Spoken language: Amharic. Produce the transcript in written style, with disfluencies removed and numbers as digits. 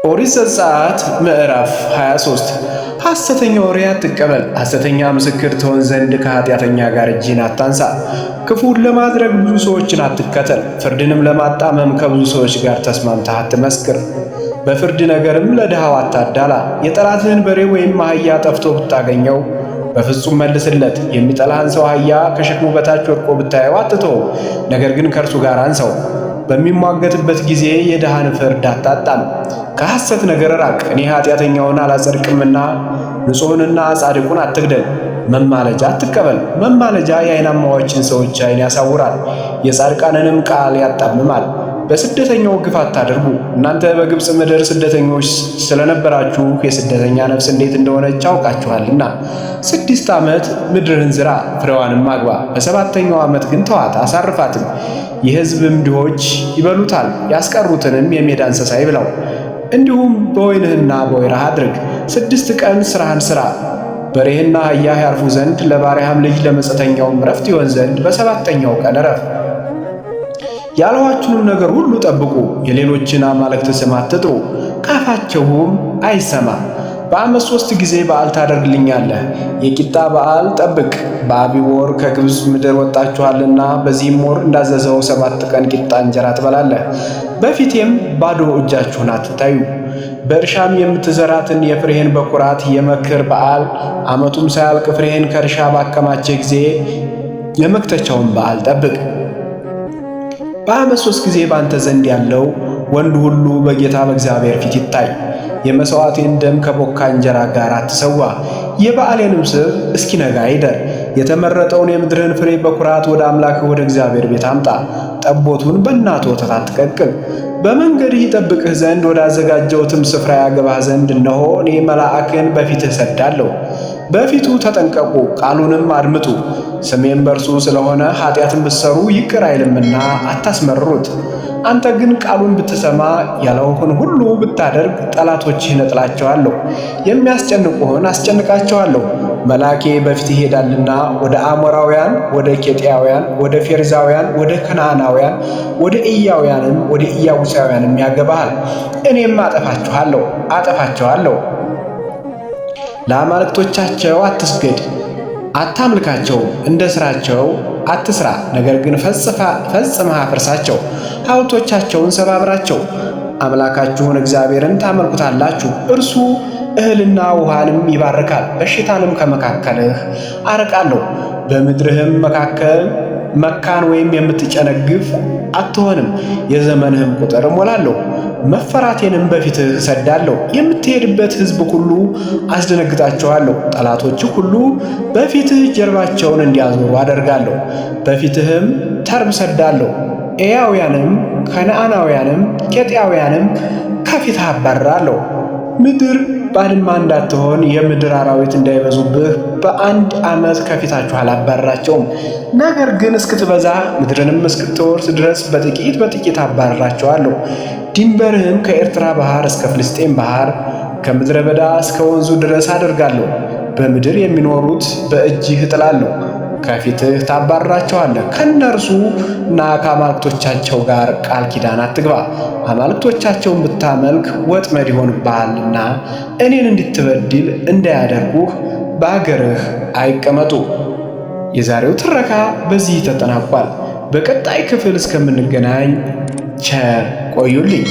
ኦሪት ዘጸአት ምዕራፍ 23 ሐሰተኛ ወሬ አትቀበል፣ ሐሰተኛ ምስክር ትሆን ዘንድ ከኃጢአተኛ ጋር እጅህን አታንሳ። ክፉን ለማድረግ ብዙ ሰዎችን አትከተል፣ ፍርድንም ለማጣመም ከብዙ ሰዎች ጋር ተስማምተህ አትመስክር። በፍርድ ነገርም ለድሃው አታዳላ። የጠላትህን በሬ ወይም አህያ ጠፍቶ ብታገኘው በፍጹም መልስለት። የሚጠላህን ሰው አህያ ከሸክሙ በታች ወድቆ ብታየው አትተው፣ ነገር ግን ከእርሱ ጋር አንሳው። በሚሟገትበት ጊዜ የድሃን ፍርድ አታጣም። ከሐሰት ነገር ራቅ፣ እኔ ኃጢአተኛውን አላጸድቅምና። ንጹሕንና ጻድቁን አትግደል። መማለጃ አትቀበል። መማለጃ የዓይናማዎችን ሰዎች ዓይን ያሳውራል፣ የጻድቃንንም ቃል ያጣምማል። በስደተኛው ግፍ አታድርጉ። እናንተ በግብፅ ምድር ስደተኞች ስለነበራችሁ የስደተኛ ነፍስ እንዴት እንደሆነች አውቃችኋልና። 6 ዓመት ምድርህን ዝራ፣ ፍሬዋንም አግባ። በሰባተኛው ዓመት ግን ተዋት፣ አሳርፋትም። የሕዝብም ድሆች ይበሉታል፣ ያስቀሩትንም የሜዳ እንስሳ ይብላው። እንዲሁም በወይንህና በወይራህ አድርግ። 6 ቀን ሥራህን ሥራ፣ በሬህና አህያህ ያርፉ ዘንድ ለባሪያህም ልጅ ለመጻተኛውም ዕረፍት ይሆን ዘንድ በሰባተኛው ቀን ዕረፍ። ያልኋችሁንም ነገር ሁሉ ጠብቁ። የሌሎችን አማልክት ስም አትጥሩ፣ ከአፋችሁም አይሰማ። በዓመት 3 ጊዜ በዓል ታደርግልኛለህ። የቂጣ በዓል ጠብቅ። በአቢብ ወር ከግብፅ ምድር ወጣችኋልና በዚህም ወር እንዳዘዘው 7 ቀን ቂጣ እንጀራ ትበላለህ። በፊቴም ባዶ እጃችሁን አትታዩ። በእርሻም የምትዘራትን የፍሬህን በኩራት የመከር በዓል ዓመቱም ሳያልቅ ፍሬህን ከእርሻ ባከማቸህ ጊዜ የመክተቻውን በዓል ጠብቅ። በዓመት 3 ጊዜ ባንተ ዘንድ ያለው ወንድ ሁሉ በጌታ በእግዚአብሔር ፊት ይታይ። የመሥዋዕቴን ደም ከቦካ እንጀራ ጋር አትሰዋ። የበዓሌንም ስብ እስኪነጋ ይደር። የተመረጠውን የምድርህን ፍሬ በኩራት ወደ አምላክህ ወደ እግዚአብሔር ቤት አምጣ። ጠቦቱን በእናቱ ወተት አትቀቅል። በመንገድህ ይጠብቅህ ዘንድ ወዳዘጋጀሁትም ስፍራ ያገባህ ዘንድ እነሆ እኔ መልአክን በፊትህ እሰድዳለሁ። በፊቱ ተጠንቀቁ፣ ቃሉንም አድምጡ። ስሜም በእርሱ ስለሆነ ኃጢአትን ብትሠሩ ይቅር አይልምና አታስመርሩት። አንተ ግን ቃሉን ብትሰማ ያለውህን ሁሉ ብታደርግ ጠላቶችህን እጥላቸዋለሁ፣ የሚያስጨንቁህን አስጨንቃቸዋለሁ። መልአኬ በፊትህ ይሄዳልና ወደ አሞራውያን፣ ወደ ኬጢያውያን፣ ወደ ፌርዛውያን፣ ወደ ከነዓናውያን፣ ወደ ኢያውያንም ወደ ኢያቡሳውያንም ያገባሃል። እኔም አጠፋቸዋለሁ። ለአማልክቶቻቸው አትስገድ፣ አታምልካቸው። እንደ ሥራቸው አትስራ፣ ነገር ግን ፈጽመህ አፍርሳቸው። ሐውልቶቻቸውን ሰባብራቸው። አምላካችሁን እግዚአብሔርን ታመልኩታላችሁ። እርሱ እህልና ውሃንም ይባርካል። በሽታንም ከመካከልህ አርቃለሁ። በምድርህም መካከል መካን ወይም የምትጨነግፍ አትሆንም። የዘመንህም ቁጥር እሞላለሁ። መፈራቴንም በፊትህ እሰዳለሁ። የምትሄድበት ሕዝብ ሁሉ አስደነግጣቸዋለሁ። ጠላቶችህ ሁሉ በፊትህ ጀርባቸውን እንዲያዞሩ አደርጋለሁ። በፊትህም ተርብ እሰዳለሁ። ኤያውያንም ከነዓናውያንም ኬጢያውያንም ከፊትህ አባርራለሁ። ምድር ባድማ እንዳትሆን የምድር አራዊት እንዳይበዙብህ በ1 ዓመት ከፊታችሁ አላባርራቸውም። ነገር ግን እስክትበዛ ምድርንም እስክትወርስ ድረስ በጥቂት በጥቂት አባርራቸዋለሁ። ድንበርህም ከኤርትራ ባሕር እስከ ፍልስጤም ባሕር ከምድረ በዳ እስከ ወንዙ ድረስ አደርጋለሁ። በምድር የሚኖሩት በእጅህ እጥላለሁ። ከፊትህ ታባርራቸዋለህ። ከእነርሱና ከአማልክቶቻቸው ጋር ቃል ኪዳን አትግባ። አማልክቶቻቸውን ብታመልክ ወጥመድ ይሆንብሃልና እኔን እንድትበድል እንዳያደርጉህ በአገርህ አይቀመጡ። የዛሬው ትረካ በዚህ ተጠናቋል። በቀጣይ ክፍል እስከምንገናኝ ቸር ቆዩልኝ።